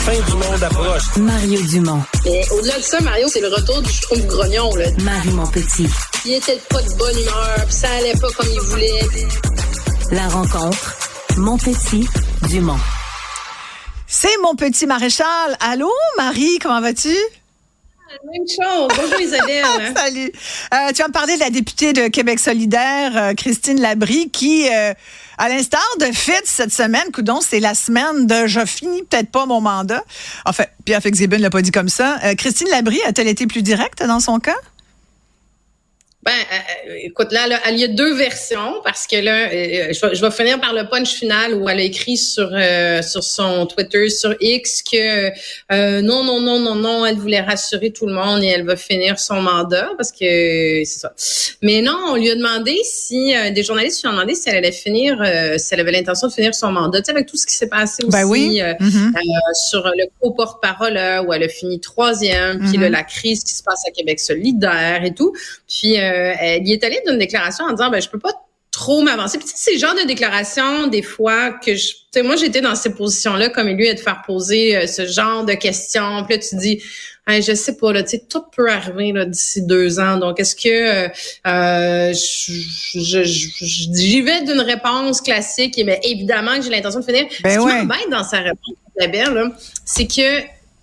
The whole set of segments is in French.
fin du monde approche. Mario Dumont. Mais au-delà de ça, Mario, c'est le retour du Schtroumpf grognon, là. Marie Montpetit. Il était pas de bonne humeur, puis ça allait pas comme il voulait. La rencontre, Montpetit-Dumont. C'est mon petit maréchal. Allô, Marie, comment vas-tu? Même chose. Bonjour Isabelle. Salut. Tu vas me parler de la députée de Québec solidaire, Christine Labrie, qui, à l'instar de Fitz cette semaine, coudonc, c'est la semaine de « je finis peut-être pas mon mandat ». Enfin, Pierre Fitzgibbon ne l'a pas dit comme ça. Christine Labrie a-t-elle été plus directe dans son cas? Ben, écoute, là, il y a deux versions parce que là, je vais finir par le punch final où elle a écrit sur son Twitter, sur X que non, elle voulait rassurer tout le monde et elle va finir son mandat parce que c'est ça. Mais non, on lui a demandé si des journalistes lui ont demandé si elle allait finir, si elle avait l'intention de finir son mandat. Tu sais, avec tout ce qui s'est passé aussi oui. sur le co-porte-parole là, où elle a fini 3e, puis là, la crise qui se passe à Québec solidaire et tout. Puis il est allé d'une déclaration en disant je peux pas trop m'avancer. Puis tu sais, c'est le genre de déclaration des fois que moi j'étais dans ces positions-là comme lui à te faire poser ce genre de questions. Puis là tu dis je sais pas là, tu sais tout peut arriver là d'ici 2 ans. Donc est-ce que j'y vais d'une réponse classique et bien évidemment que j'ai l'intention de finir. Ce qui m'embête dans sa réponse, Isabelle, là, c'est que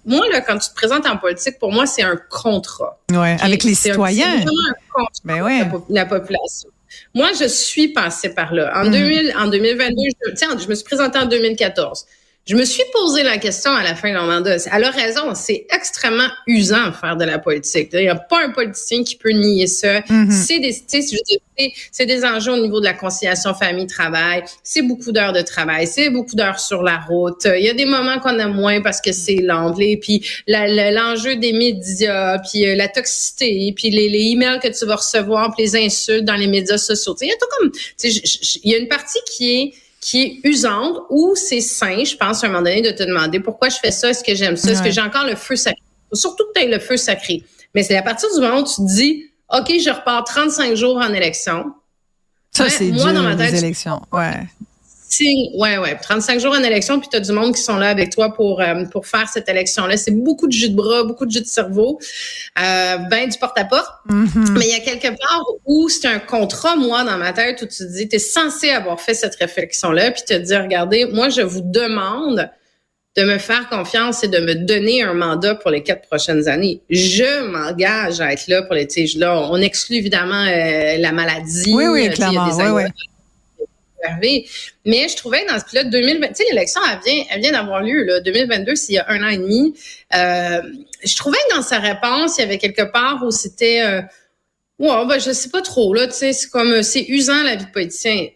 moi, là, quand tu te présentes en politique, pour moi, c'est un contrat. Ouais, avec les citoyens. C'est vraiment un contrat de la population. Moi, je suis passée par là. En 2022, je me suis présentée en 2014. Je me suis posé la question à la fin de mon mandat. Elle a raison, c'est extrêmement usant de faire de la politique. Il n'y a pas un politicien qui peut nier ça. C'est des enjeux au niveau de la conciliation famille-travail. C'est beaucoup d'heures de travail. C'est beaucoup d'heures sur la route. Il y a des moments qu'on a moins parce que c'est lent. Puis l'enjeu des médias, puis la toxicité, puis les emails que tu vas recevoir, puis les insultes dans les médias sociaux. Il y a tout comme, il y a une partie qui est usante ou c'est sain, je pense, à un moment donné, de te demander pourquoi je fais ça, est-ce que j'aime ça, est-ce que j'ai encore le feu sacré. Surtout que tu aies le feu sacré. Mais c'est à partir du moment où tu te dis, OK, je repars 35 jours en élection. Ça, c'est moi, dur, dans ma tête, les élections. Ouais. 35 jours en élection, puis tu as du monde qui sont là avec toi pour faire cette élection-là. C'est beaucoup de jus de bras, beaucoup de jus de cerveau, du porte-à-porte. Mais il y a quelque part où c'est un contrat, moi, dans ma tête, où tu te dis, tu es censé avoir fait cette réflexion-là, puis te dire, regardez, moi, je vous demande de me faire confiance et de me donner un mandat pour les 4 prochaines années. Je m'engage à être là pour les tiges là. On exclut évidemment la maladie. Oui, clairement. Mais je trouvais que dans ce pilote 2020, tu sais, l'élection, elle vient d'avoir lieu, là, 2022, c'est il y a 1 an et demi. Je trouvais que dans sa réponse, il y avait quelque part où c'était, je sais pas trop, là, tu sais, c'est comme, c'est usant la vie de politicien.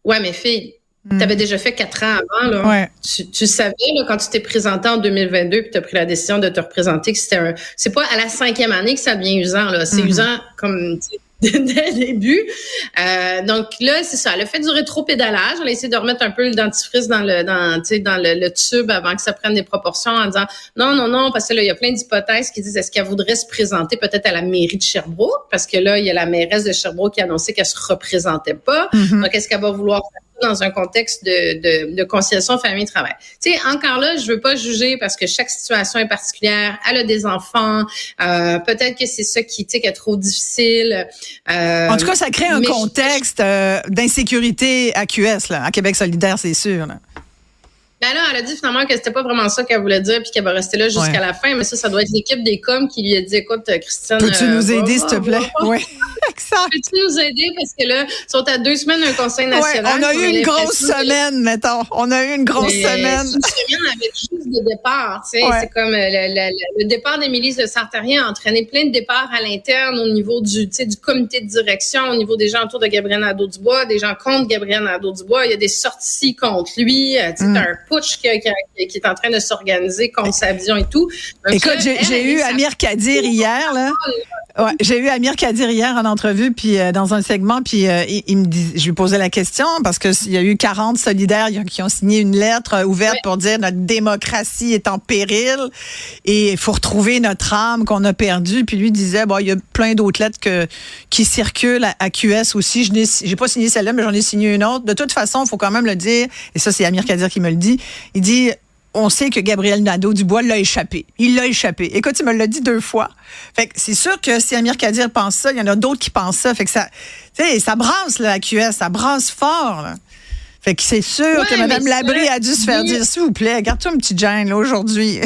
Ouais, mais fille, t'avais déjà fait 4 ans avant, là. Ouais. Tu savais, là, quand tu t'es présenté en 2022 puis t'as pris la décision de te représenter que c'est pas à la 5e année que ça devient usant, là. C'est usant comme, dès le début. Donc là, c'est ça. Elle a fait du rétro-pédalage. Elle a essayé de remettre un peu le dentifrice dans le tube avant que ça prenne des proportions en disant non, parce que là, il y a plein d'hypothèses qui disent est-ce qu'elle voudrait se présenter peut-être à la mairie de Sherbrooke? Parce que là, il y a la mairesse de Sherbrooke qui a annoncé qu'elle se représentait pas. Donc, est-ce qu'elle va vouloir faire ça dans un contexte de conciliation famille-travail? Tu sais, encore là, je veux pas juger parce que chaque situation est particulière. Elle a des enfants. Peut-être que c'est ça qui est trop difficile. En tout cas, ça crée un contexte d'insécurité à QS, là, à Québec solidaire, c'est sûr. Là. Ben là, elle a dit finalement que c'était pas vraiment ça qu'elle voulait dire puis qu'elle va rester là jusqu'à la fin. Mais ça doit être l'équipe des coms qui lui a dit, écoute, Christiane... Peux-tu nous aider, s'il te plaît? Oui, exact. Peux-tu nous aider? Parce que là, ils sont à 2 semaines d'un conseil national. On a eu une grosse semaine, mettons. On a eu une grosse semaine. Une semaine avec juste de départ. Tu sais, c'est comme le départ d'Émilie de Sartarian a entraîné plein de départs à l'interne au niveau du comité de direction, au niveau des gens autour de Gabriel Nadeau-Dubois, des gens contre Gabriel Nadeau-Dubois. Il y a des sorties contre lui. Tu sais, t'as un putsch qui est en train de s'organiser contre sa vision et tout. Donc, écoute, j'ai eu Amir Kadir hier, là. Ouais, j'ai eu Amir Kadir hier en entrevue, puis dans un segment, puis il me dit, je lui posais la question parce que il y a eu 40 solidaires qui ont signé une lettre ouverte pour dire notre démocratie est en péril et il faut retrouver notre âme qu'on a perdue. Puis lui disait, il y a plein d'autres lettres qui circulent à QS aussi. J'ai pas signé celle-là, mais j'en ai signé une autre. De toute façon, il faut quand même le dire, et ça c'est Amir Kadir qui me le dit. Il dit, on sait que Gabriel Nadeau-Dubois l'a échappé. Il l'a échappé. Écoute, il me l'a dit 2 fois. Fait que c'est sûr que si Amir Kadir pense ça, il y en a d'autres qui pensent ça. Fait que ça, tu sais, ça brasse, là, la QS, ça brasse fort, là. Fait que c'est sûr que Mme Labrie a dû se faire dire, s'il vous plaît, garde-toi un petit gêne, là, aujourd'hui.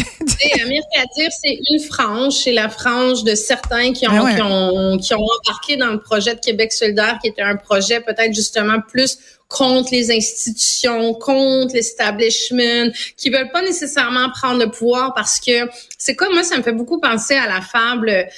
Amir Kadir, c'est une frange, c'est la frange de certains qui ont embarqué dans le projet de Québec solidaire, qui était un projet peut-être justement plus contre les institutions, contre l'establishment, qui veulent pas nécessairement prendre le pouvoir parce que c'est comme moi, ça me fait beaucoup penser à la fable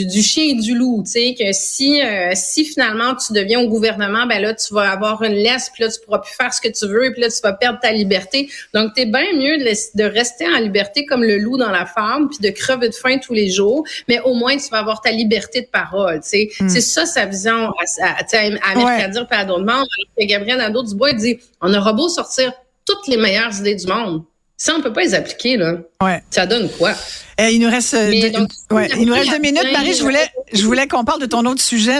du chien et du loup, tu sais, que si finalement tu deviens au gouvernement, ben là tu vas avoir une laisse, puis là tu pourras plus faire ce que tu veux, et puis là tu vas perdre ta liberté. Donc t'es bien mieux de rester en liberté comme le loup dans la fable, puis de crever de faim tous les jours, mais au moins tu vas avoir ta liberté de parole, tu sais. C'est ça sa vision à Amir Kadir et à d'autres membres. Alors que Gabriel Nadeau-Dubois dit, on aura beau sortir toutes les meilleures idées du monde, si on peut pas les appliquer, là, ça donne quoi? Il nous reste 2 minutes. Marie, je voulais qu'on parle de ton autre sujet.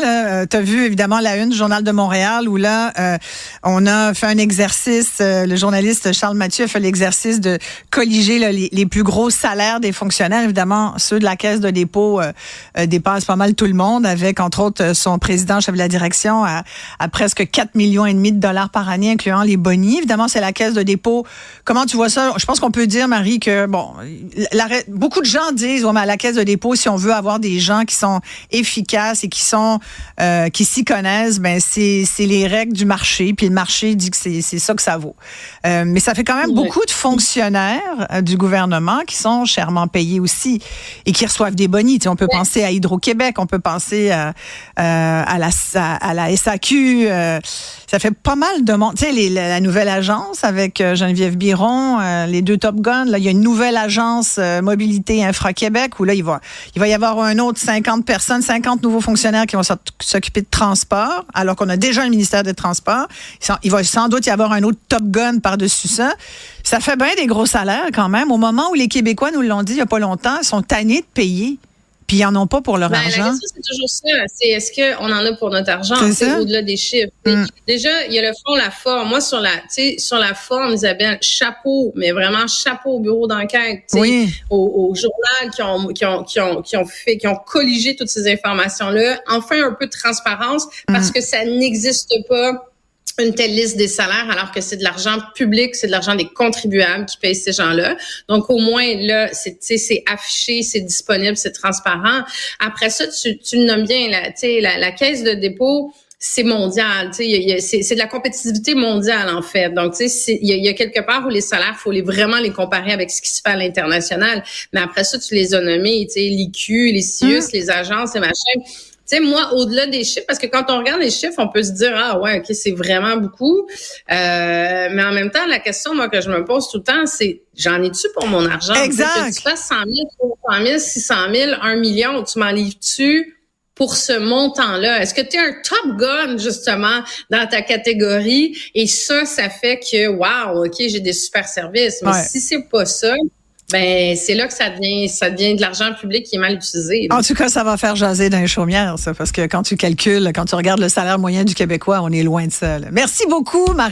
Tu as vu évidemment la une du Journal de Montréal où là, on a fait un exercice, le journaliste Charles Mathieu a fait l'exercice de colliger là, les plus gros salaires des fonctionnaires. Évidemment, ceux de la Caisse de dépôt dépassent pas mal tout le monde, avec entre autres son président, chef de la direction, à presque 4,5 millions de dollars par année, incluant les bonnies. Évidemment, c'est la Caisse de dépôt. Comment tu vois ça? Je pense qu'on peut dire, Marie, que bon, beaucoup de gens disent, mais à la Caisse de dépôt, si on veut avoir des gens qui sont efficaces et qui s'y connaissent, ben c'est les règles du marché. Puis le marché dit que c'est ça que ça vaut. Mais ça fait quand même beaucoup de fonctionnaires du gouvernement qui sont chèrement payés aussi et qui reçoivent des bonnies. Tu sais, on peut penser à Hydro-Québec, on peut penser à la SAQ. Ça fait pas mal de monde. Tu sais, la nouvelle agence avec Geneviève Biron, les 2 Top Gun. Là, il y a une nouvelle agence Mobilité Infra-Québec où là, il va y avoir un autre 50 personnes, 50 nouveaux fonctionnaires qui vont s'occuper de transport, alors qu'on a déjà un ministère des Transports. Il va sans doute y avoir un autre Top Gun par-dessus ça. Ça fait bien des gros salaires quand même. Au moment où les Québécois nous l'ont dit il n'y a pas longtemps, ils sont tannés de payer. Puis ils n'en ont pas pour leur argent. La question, c'est toujours ça. C'est est-ce qu'on en a pour notre argent? C'est au-delà des chiffres. Déjà, il y a le fond, la forme. Moi, sur la forme, Isabelle, chapeau, mais vraiment chapeau au bureau d'enquête, au journal qui ont colligé toutes ces informations-là. Enfin, un peu de transparence parce que ça n'existe pas une telle liste des salaires alors que c'est de l'argent public, c'est de l'argent des contribuables qui payent ces gens-là. Donc au moins là, c'est affiché, c'est disponible, c'est transparent. Après ça, tu le nommes bien, la Caisse de dépôt, c'est mondial, c'est de la compétitivité mondiale en fait. Donc il y a quelque part où les salaires, faut vraiment les comparer avec ce qui se fait à l'international. Mais après ça, tu les as nommés, l'IQ, les CIUS, les agences, les machins. Tu sais, moi, au-delà des chiffres, parce que quand on regarde les chiffres, on peut se dire, ah ouais, OK, c'est vraiment beaucoup. Mais en même temps, la question, moi, que je me pose tout le temps, c'est, j'en ai-tu pour mon argent? Exact. Que tu fasses 100 000, 300 000, 600 000, 1 million, tu m'en livres-tu pour ce montant-là? Est-ce que tu es un top gun, justement, dans ta catégorie? Et ça fait que, wow, OK, j'ai des super services. Mais si c'est pas ça, ben c'est là que ça devient de l'argent public qui est mal utilisé. En tout cas, ça va faire jaser dans les chaumières, ça, parce que quand tu calcules, quand tu regardes le salaire moyen du Québécois, on est loin de ça. Là. Merci beaucoup, Marie.